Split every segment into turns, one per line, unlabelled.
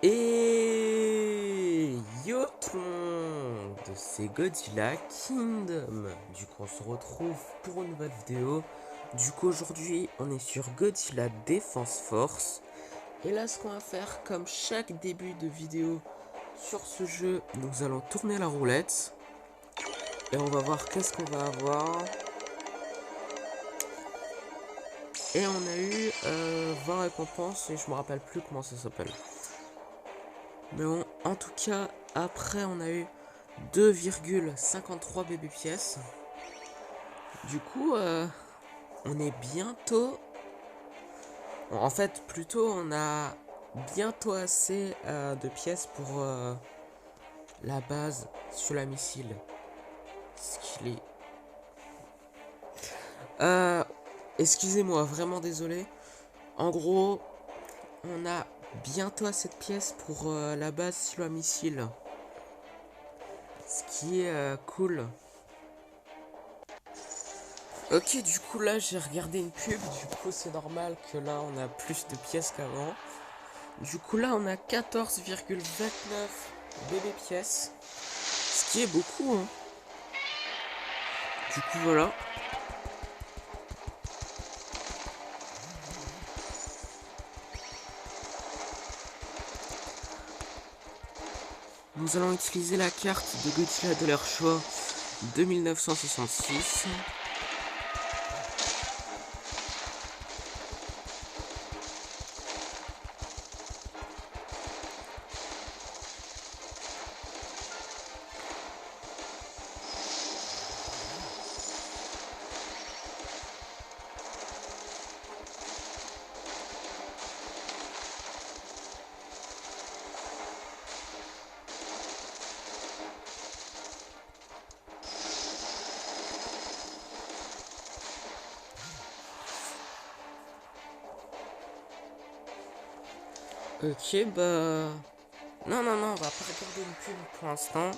Et yo tout le monde, c'est Godzilla Kingdom. Du coup on se retrouve pour une nouvelle vidéo. Du coup aujourd'hui on est sur Godzilla Defense Force. Et là ce qu'on va faire, comme chaque début de vidéo sur ce jeu, nous allons tourner la roulette. Et on va voir qu'est-ce qu'on va avoir. Et on a eu 20 récompenses et je me rappelle plus comment ça s'appelle. Mais en tout cas, après on a eu 2,53 bébé pièces. Du coup, on est bientôt... En fait, plutôt on a bientôt assez de pièces pour la base sur la missile. Ce qu'il est... Excusez-moi, vraiment désolé. En gros, on a bientôt assez de pièces pour la base sur la missile. Ce qui est cool. Ok, du coup là j'ai regardé une pub, du coup c'est normal que là on a plus de pièces qu'avant. Du coup là on a 14,29 bébé pièces, ce qui est beaucoup hein. Du coup voilà. Nous allons utiliser la carte de Godzilla de leur choix de 1966. Ok bah... Non, on va pas regarder une pub pour l'instant.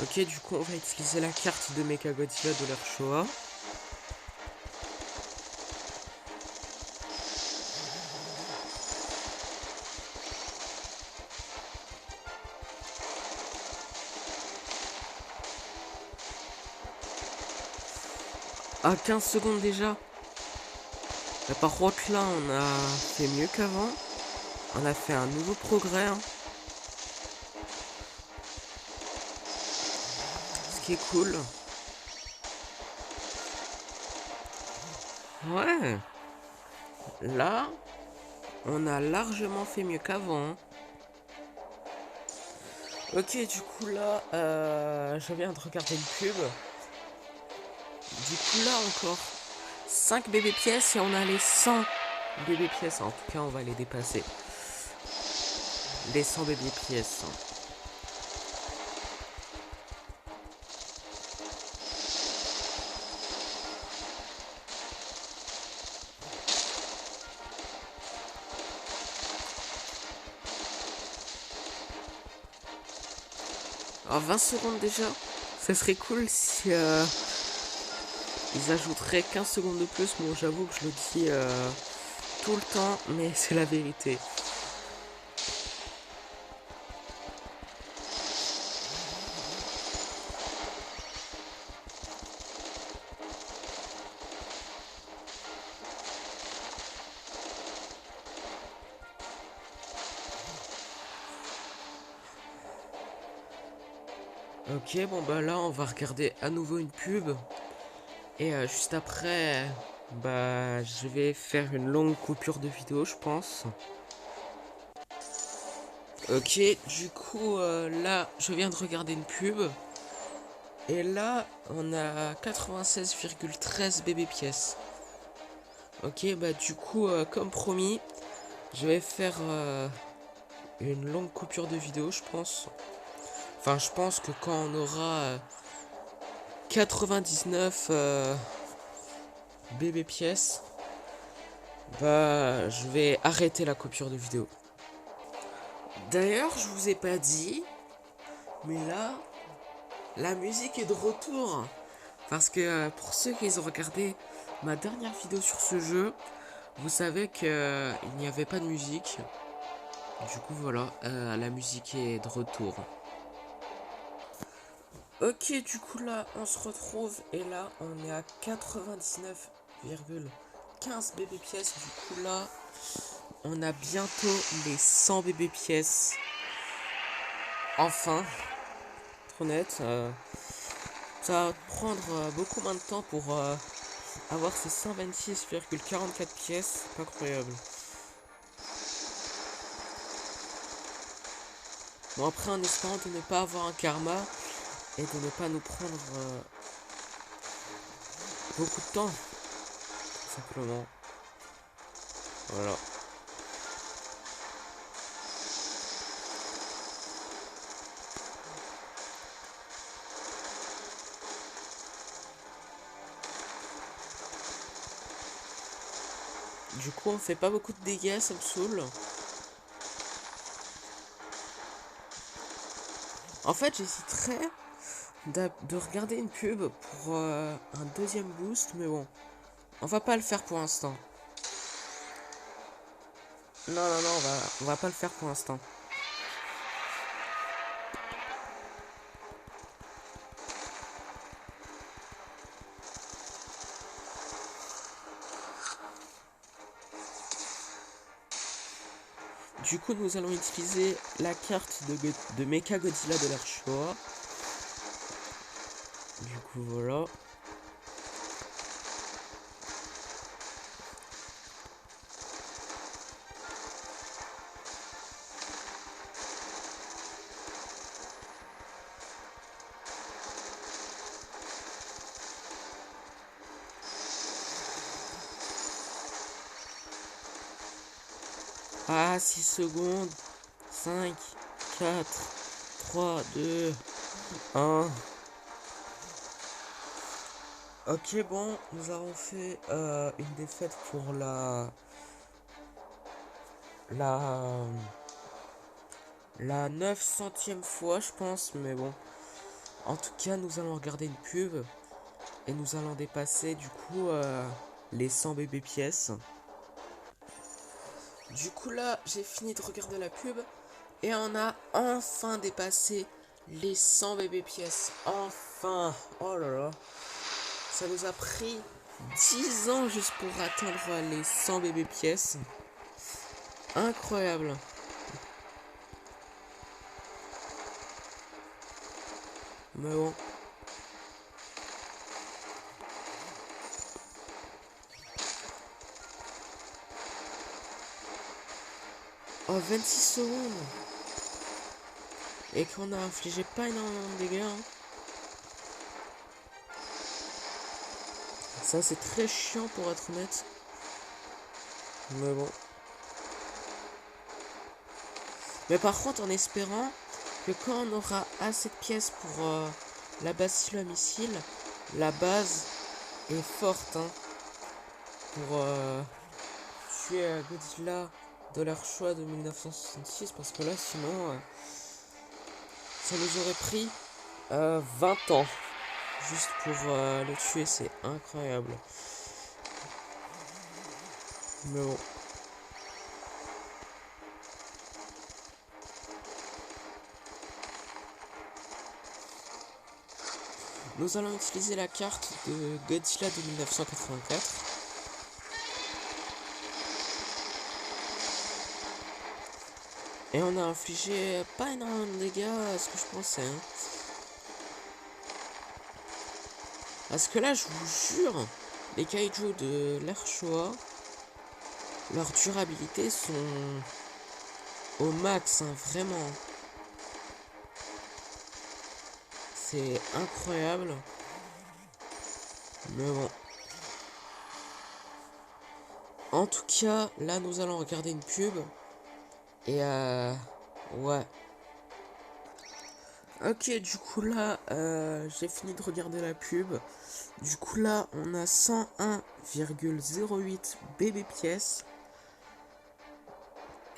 Ok, du coup on va utiliser la carte de Mecha Godzilla de leur choix. À 15 secondes déjà. Mais par contre là on a fait mieux qu'avant. On a fait un nouveau progrès hein. Ce qui est cool. Ouais. Là, on a largement fait mieux qu'avant hein. Ok, du coup là, je viens de regarder une pub. Du coup là encore 5 bébés pièces et on a les 100 bébés pièces. En tout cas, on va les dépasser. Les 100 bébés pièces. Alors 20 secondes déjà. Ça serait cool si ils ajouteraient 15 secondes de plus. Bon, j'avoue que je le dis tout le temps, mais c'est la vérité. Ok, bon bah là on va regarder à nouveau une pub. Et juste après, bah je vais faire une longue coupure de vidéo je pense. Ok, du coup là je viens de regarder une pub. Et là on a 96,13 bébés pièces. Ok, bah du coup comme promis, je vais faire une longue coupure de vidéo je pense. Enfin je pense que quand on aura 99 bébés pièces, bah je vais arrêter la coupure de vidéo. D'ailleurs, je vous ai pas dit, mais là, la musique est de retour. Parce que pour ceux qui ont regardé ma dernière vidéo sur ce jeu, vous savez que il n'y avait pas de musique. Du coup voilà, la musique est de retour. Ok, du coup là on se retrouve et là on est à 99,15 bébé pièces. Du coup là on a bientôt les 100 bébé pièces. Enfin, trop honnête, ça va prendre beaucoup moins de temps pour avoir ces 126,44 pièces. Incroyable. Bon après en espérant de ne pas avoir un karma et de ne pas nous prendre beaucoup de temps, tout simplement. Voilà. Du coup on fait pas beaucoup de dégâts, ça me saoule. En fait j'hésiterais de regarder une pub pour un deuxième boost, mais bon, on va pas le faire pour l'instant. Non, on va pas le faire pour l'instant. Du coup, nous allons utiliser la carte de Mecha Godzilla de leur choix. Du coup, voilà. Ah, 6 secondes. 5, 4, 3, 2, 1. Ok, bon, nous avons fait une défaite pour la la 900e fois, je pense, mais bon. En tout cas, nous allons regarder une pub et nous allons dépasser du coup les 100 bébés pièces. Du coup là, j'ai fini de regarder la pub et on a enfin dépassé les 100 bébés pièces. Enfin, oh là là. Ça nous a pris 10 ans juste pour atteindre les 100 bébés pièces. Incroyable. Mais bon. Oh, 26 secondes. Et qu'on a infligé pas énormément de dégâts. Hein. Ça, c'est très chiant pour être honnête. Mais bon. Mais par contre, en espérant que quand on aura assez de pièces pour la bacille missile, la base est forte hein, pour tuer Godzilla de leur choix de 1966 parce que là sinon ça nous aurait pris 20 ans juste pour le tuer, c'est incroyable. Mais bon. Nous allons utiliser la carte de Godzilla de 1984. Et on a infligé pas énormément de dégâts à ce que je pensais. Hein. Parce que là, je vous jure, les kaiju de l'Air-Showa, leur durabilité sont au max, hein, vraiment. C'est incroyable. Mais bon. En tout cas, là, nous allons regarder une pub. Et ouais. Ok, du coup là, j'ai fini de regarder la pub. Du coup là, on a 101,08 bébé pièces.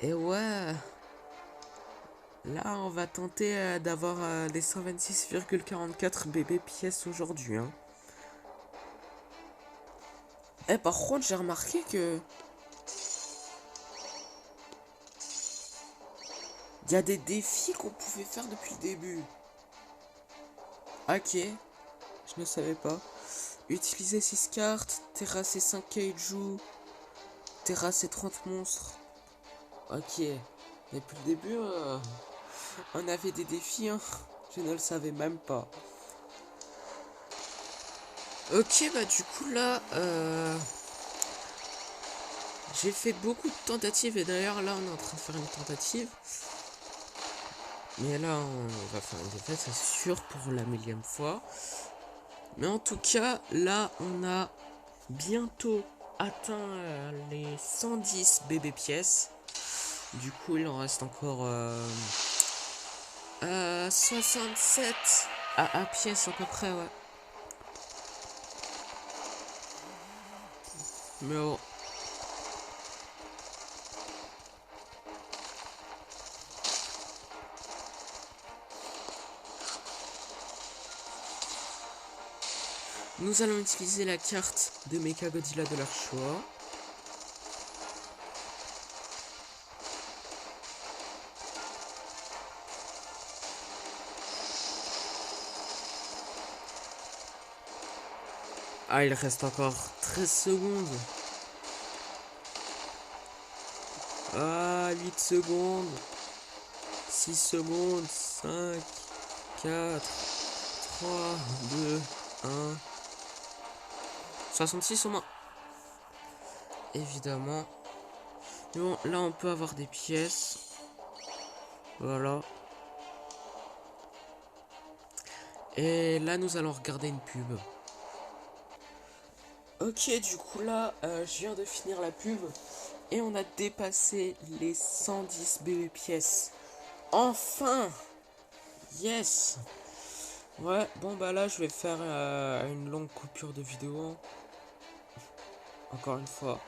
Et ouais, là on va tenter d'avoir les 126,44 bébés pièces aujourd'hui. Hein. Eh, par contre, j'ai remarqué que il y a des défis qu'on pouvait faire depuis le début. Ok, je ne savais pas. Utiliser 6 cartes, terrasser 5 kaiju, terrasser 30 monstres. Ok, depuis le début, on avait des défis, hein. Je ne le savais même pas. Ok, bah du coup là, j'ai fait beaucoup de tentatives et d'ailleurs là on est en train de faire une tentative. Mais là on va faire une défaite, c'est sûr, pour la millième fois. Mais en tout cas, là on a bientôt atteint les 110 bébés pièces. Du coup il en reste encore 67 à pièces à peu près, ouais. Mais oh. Nous allons utiliser la carte de Mecha Godzilla de leur choix. Ah, il reste encore 13 secondes. Ah, 8 secondes. 6 secondes. 5, 4, 3, 2, 1. 66 au moins. Évidemment. Mais bon, là on peut avoir des pièces. Voilà. Et là nous allons regarder une pub. Ok, du coup là, je viens de finir la pub. Et on a dépassé les 110 bébés pièces. Enfin! Yes! Ouais, bon bah là je vais faire une longue coupure de vidéo. Encore une fois.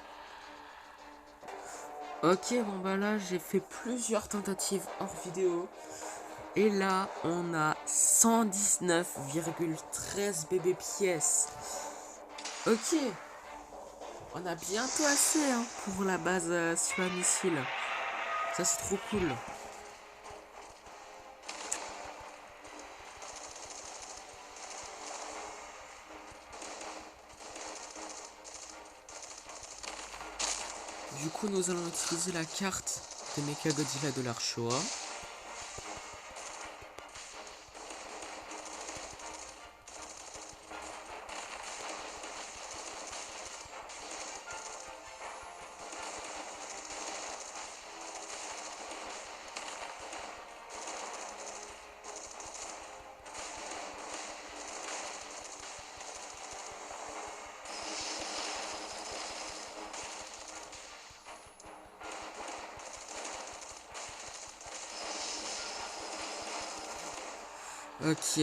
Ok, bon bah là j'ai fait plusieurs tentatives hors vidéo. Et là on a 119,13 bébés pièces. Ok. On a bientôt assez hein, pour la base sur un missile. Ça c'est trop cool. Du coup nous allons utiliser la carte de Mecha Godzilla de l'Archoa. Ok,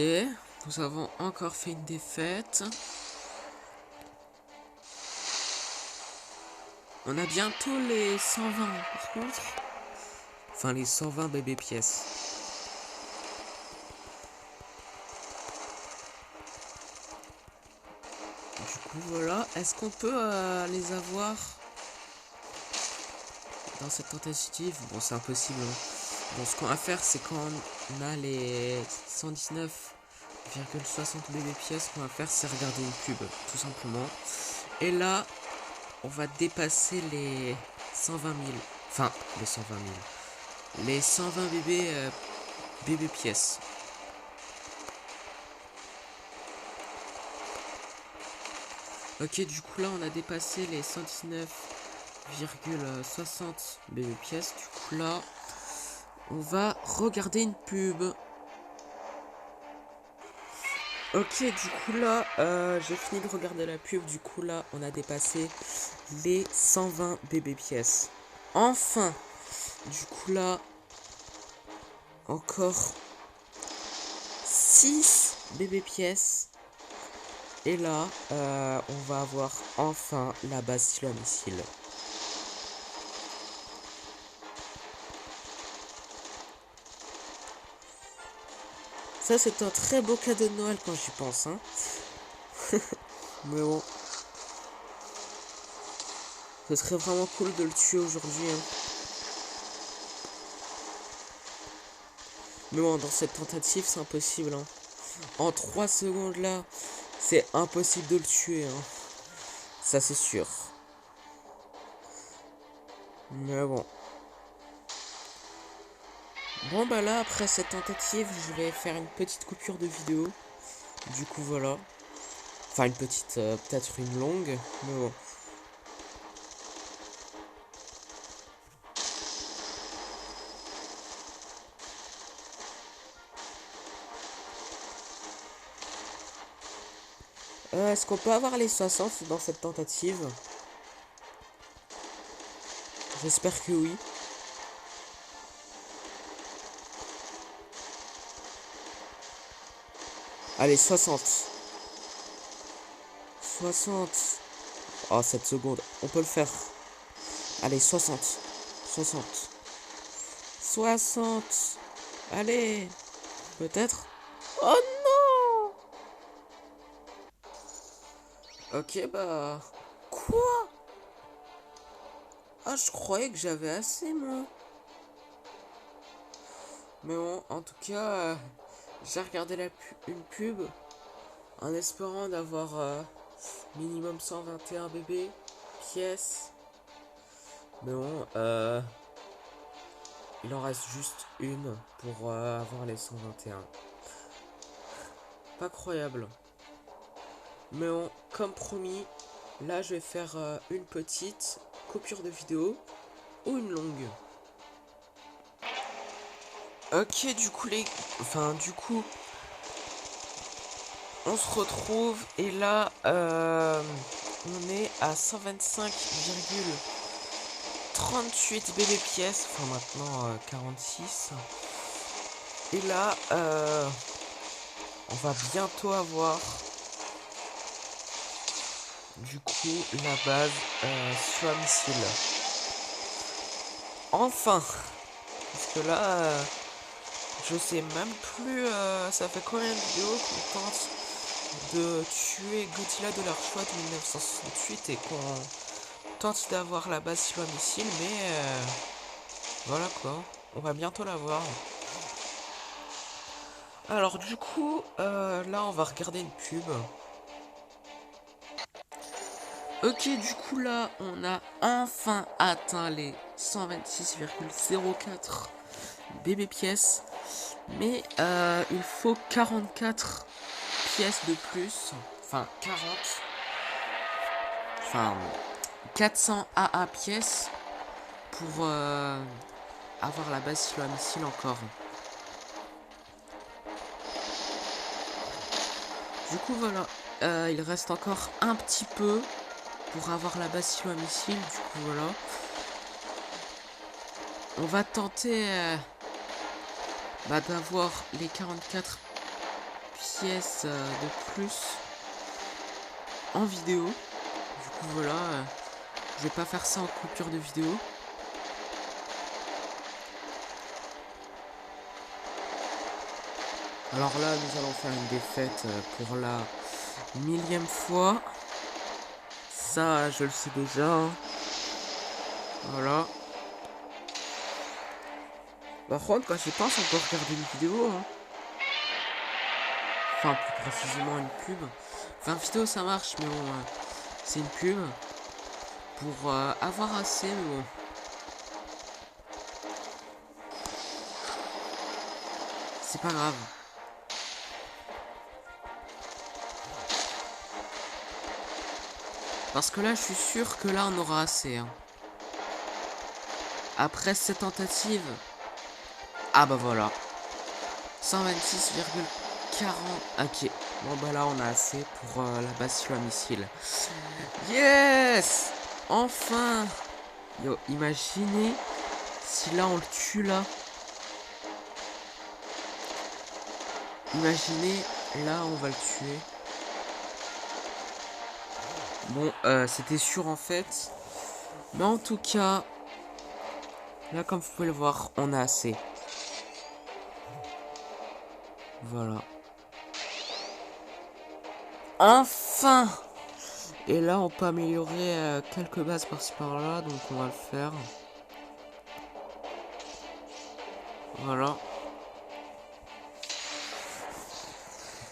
nous avons encore fait une défaite. On a bientôt les 120 par contre. Enfin les 120 bébés pièces. Du coup voilà, est-ce qu'on peut les avoir dans cette tentative? Bon c'est impossible. Hein. Bon ce qu'on va faire c'est quand on a les 119,60 bébés pièces, ce qu'on va faire c'est regarder une pub tout simplement. Et là on va dépasser les 120 000. Enfin les 120 000. Les 120 bébés pièces. Ok, du coup là on a dépassé les 119,60 bébés pièces. Du coup là, on va regarder une pub. Ok, du coup là, j'ai fini de regarder la pub. Du coup là, on a dépassé les 120 bébés pièces. Enfin! Du coup là, encore 6 bébés pièces. Et là, on va avoir enfin la base sur un missile. Ça, c'est un très beau cadeau de Noël quand j'y pense, hein. Mais bon. Ce serait vraiment cool de le tuer aujourd'hui, hein. Mais bon, dans cette tentative, c'est impossible, hein. En 3 secondes, là, c'est impossible de le tuer, hein. Ça, c'est sûr. Mais bon. Bon, bah là, après cette tentative, je vais faire une petite coupure de vidéo. Du coup, voilà. Enfin, une petite, peut-être une longue. Mais bon. Est-ce qu'on peut avoir les 60 dans cette tentative? J'espère que oui. Allez, 60. 60. Oh, 7 secondes. On peut le faire. Allez, 60. 60. 60. Allez. Peut-être. Oh non. Ok, bah... Quoi? Ah, je croyais que j'avais assez, moi. Mais bon, en tout cas, j'ai regardé une pub en espérant d'avoir minimum 121 bébés pièces. Mais bon, il en reste juste une pour avoir les 121. Pas croyable. Mais bon, comme promis, là je vais faire une petite coupure de vidéo ou une longue. Ok, du coup on se retrouve et là on est à 125,38 bébés pièces, enfin maintenant 46. Et là on va bientôt avoir du coup la base sur un missile. Enfin, parce que là je sais même plus ça fait combien de vidéos qu'on tente de tuer Godzilla de leur choix de 1968 et qu'on tente d'avoir la base sur un missile, mais voilà quoi, on va bientôt l'avoir. Alors du coup, là on va regarder une pub. Ok, du coup là on a enfin atteint les 126,04 bébés pièces, mais il faut 44 pièces de plus, enfin 400 AA pièces pour avoir la base sur un missile encore. Du coup voilà, il reste encore un petit peu pour avoir la base sur un missile. Du coup voilà, on va tenter d'avoir les 44 pièces de plus en vidéo. Du coup voilà, je vais pas faire ça en coupure de vidéo. Alors là, nous allons faire une défaite pour la 1000e fois. Ça, je le sais déjà. Voilà. Par contre, quand j'y pense, on peut regarder une vidéo. Hein. Enfin, plus précisément une pub. Enfin, vidéo, ça marche, mais bon, c'est une pub. Pour avoir assez, mais bon. C'est pas grave. Parce que là, je suis sûr que là, on aura assez. Hein. Après cette tentative. Ah bah voilà. 126,40. Ok. Bon bah là, on a assez pour la base sur un missile. Yes! Enfin! Yo, imaginez si là, on le tue là. Imaginez, là, on va le tuer. Bon, c'était sûr en fait. Mais en tout cas, là, comme vous pouvez le voir, on a assez. Voilà. Enfin! Et là, on peut améliorer quelques bases par-ci par-là, donc on va le faire. Voilà.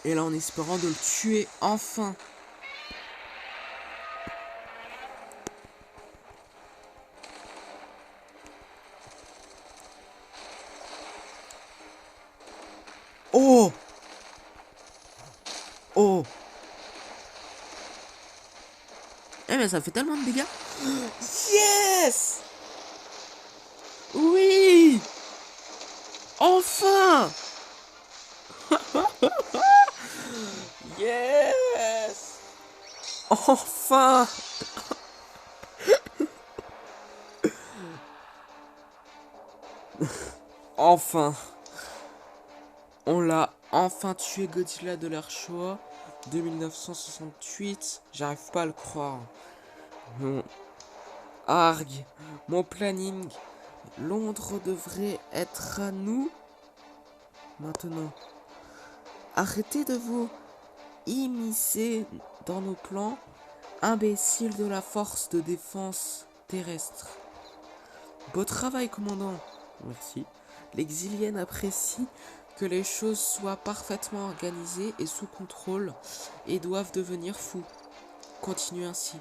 Et là, en espérant de le tuer enfin. Oh! Oh! Eh mais ça fait tellement de dégâts. Yes! Oui! Enfin! Yes! Enfin! Enfin! On l'a enfin tué, Godzilla de l'Air-Showa de 1968. J'arrive pas à le croire. Mon Arg, mon planning. Londres devrait être à nous maintenant. Arrêtez de vous immiscer dans nos plans, imbéciles de la force de défense terrestre. Beau travail, commandant. Merci. L'exilienne apprécie que les choses soient parfaitement organisées et sous contrôle et doivent devenir fous. Continue ainsi.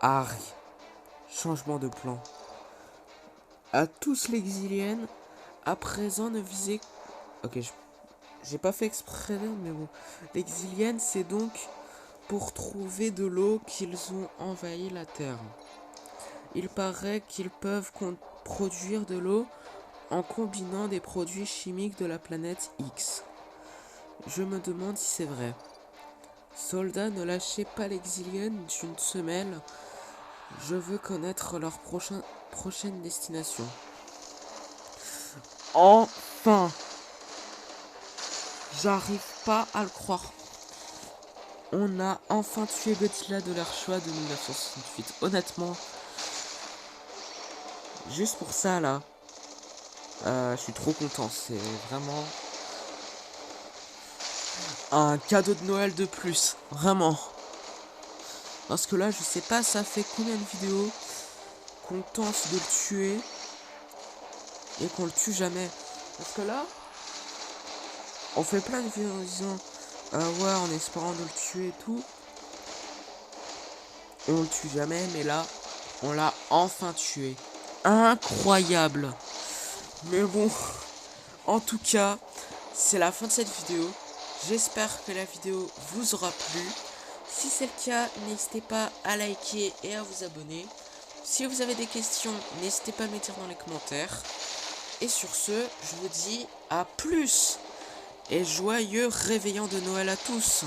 Arg. Changement de plan. À tous l'exilienne, à présent ne visez... Ok, j'ai pas fait exprès, mais bon. L'exilienne, c'est donc pour trouver de l'eau qu'ils ont envahi la Terre. Il paraît qu'ils peuvent produire de l'eau en combinant des produits chimiques de la planète X. Je me demande si c'est vrai. Soldats, ne lâchez pas l'exilienne d'une semelle. Je veux connaître leur prochaine destination. Enfin! J'arrive pas à le croire. On a enfin tué Godzilla de l'Air-Showa de 1968. Honnêtement, juste pour ça là, je suis trop content. C'est vraiment un cadeau de Noël de plus. Vraiment. Parce que là, je sais pas, ça fait combien de vidéos qu'on tente de le tuer et qu'on le tue jamais. Parce que là, on fait plein de vidéos en disant ouais, en espérant de le tuer et tout. Et on le tue jamais, mais là, on l'a enfin tué. Incroyable. Mais bon, en tout cas, c'est la fin de cette vidéo. J'espère que la vidéo vous aura plu. Si c'est le cas, n'hésitez pas à liker et à vous abonner. Si vous avez des questions, n'hésitez pas à me les dire dans les commentaires. Et sur ce, je vous dis à plus. Et joyeux réveillon de Noël à tous.